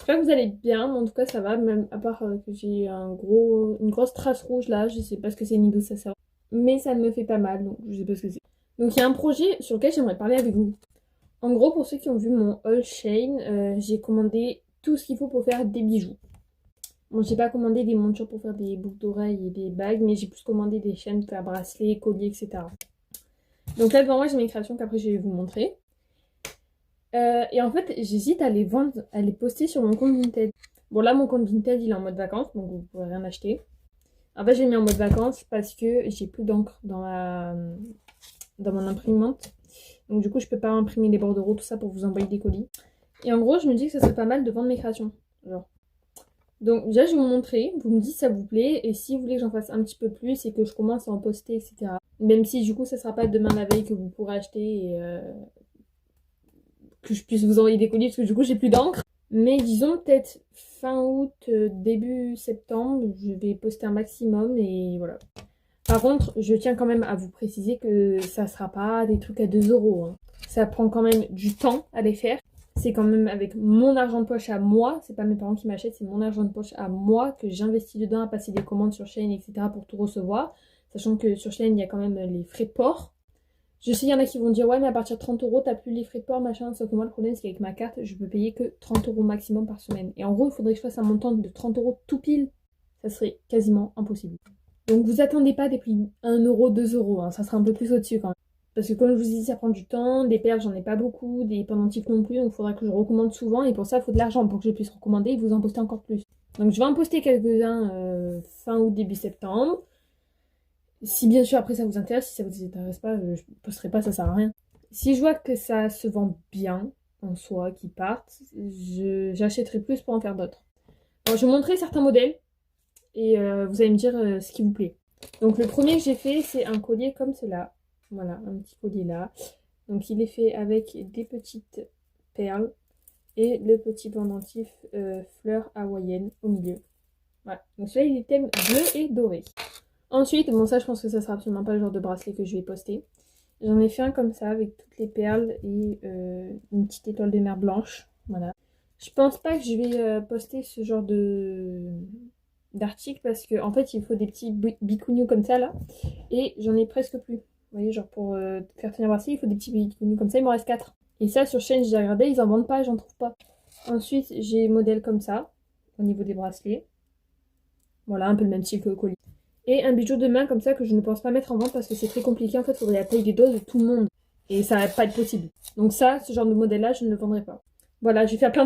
j'espère que vous allez bien, mais en tout cas ça va, même à part que j'ai une grosse trace rouge là, je sais pas ce que c'est ni d'où ça sort. Mais ça me fait pas mal, donc je sais pas ce que c'est. Donc il y a un projet sur lequel j'aimerais parler avec vous. En gros, pour ceux qui ont vu mon haul Shein, j'ai commandé tout ce qu'il faut pour faire des bijoux. Bon, j'ai pas commandé des montures pour faire des boucles d'oreilles et des bagues, mais j'ai plus commandé des chaînes pour faire bracelets, colliers, etc. Donc là devant moi j'ai mes créations qu'après je vais vous montrer. Et en fait, j'hésite à les vendre, à les poster sur mon compte Vinted. Bon, là, mon compte Vinted, il est en mode vacances, donc vous pourrez rien acheter. En fait, j'ai mis en mode vacances parce que j'ai plus d'encre dans mon imprimante. Donc, du coup, je peux pas imprimer des bordereaux, tout ça pour vous envoyer des colis. Et en gros, je me dis que ça serait pas mal de vendre mes créations. Genre. Donc, déjà, je vais vous montrer. Vous me dites si ça vous plaît. Et si vous voulez que j'en fasse un petit peu plus et que je commence à en poster, etc. Même si, du coup, ça sera pas demain la veille que vous pourrez acheter et que je puisse vous envoyer des colis parce que du coup j'ai plus d'encre. Mais disons peut-être fin août, début septembre, je vais poster un maximum et voilà. Par contre, je tiens quand même à vous préciser que ça sera pas des trucs à 2 euros. Hein. Ça prend quand même du temps à les faire. C'est quand même avec mon argent de poche à moi, c'est pas mes parents qui m'achètent, c'est mon argent de poche à moi que j'investis dedans à passer des commandes sur Shein, etc. pour tout recevoir. Sachant que sur Shein, il y a quand même les frais de port. Je sais, il y en a qui vont dire ouais, mais à partir de 30 euros, t'as plus les frais de port, machin. Sauf que moi, le problème, c'est qu'avec ma carte, je peux payer que 30 euros maximum par semaine. Et en gros, il faudrait que je fasse un montant de 30 euros tout pile. Ça serait quasiment impossible. Donc, vous attendez pas des prix 1 euro, 2 euros. Hein. Ça sera un peu plus au-dessus quand même. Parce que, comme je vous ai dit, ça prend du temps. Des perles, j'en ai pas beaucoup. Des pendentifs non plus. Donc, il faudra que je recommande souvent. Et pour ça, il faut de l'argent pour que je puisse recommander et vous en poster encore plus. Donc, je vais en poster quelques-uns fin août, début septembre. Si bien sûr après ça vous intéresse, si ça vous intéresse pas, je posterai pas, ça sert à rien. Si je vois que ça se vend bien en soi, qui partent, j'achèterai plus pour en faire d'autres. Alors, je vais vous montrer certains modèles et vous allez me dire ce qui vous plaît. Donc le premier que j'ai fait, c'est un collier comme cela. Voilà, un petit collier là. Donc il est fait avec des petites perles et le petit pendentif fleur hawaïenne au milieu. Voilà, donc celui-là il est thème bleu et doré. Ensuite, bon ça je pense que ça sera absolument pas le genre de bracelet que je vais poster. J'en ai fait un comme ça avec toutes les perles et une petite étoile de mer blanche. Voilà. Je pense pas que je vais poster ce genre de d'article parce que en fait il faut des petits bicougnous comme ça là. Et j'en ai presque plus. Vous voyez, genre pour faire tenir un bracelet, il faut des petits bicougnous comme ça, il m'en reste 4. Et ça sur Shein j'ai regardé, ils en vendent pas, j'en trouve pas. Ensuite j'ai modèle comme ça, au niveau des bracelets. Voilà, un peu le même style que le collier. Et un bijou de main comme ça que je ne pense pas mettre en vente parce que c'est très compliqué. En fait, il faudrait la taille des doigts de tout le monde. Et ça va pas être possible. Donc ça, ce genre de modèle-là, je ne le vendrai pas. Voilà, je vais faire plein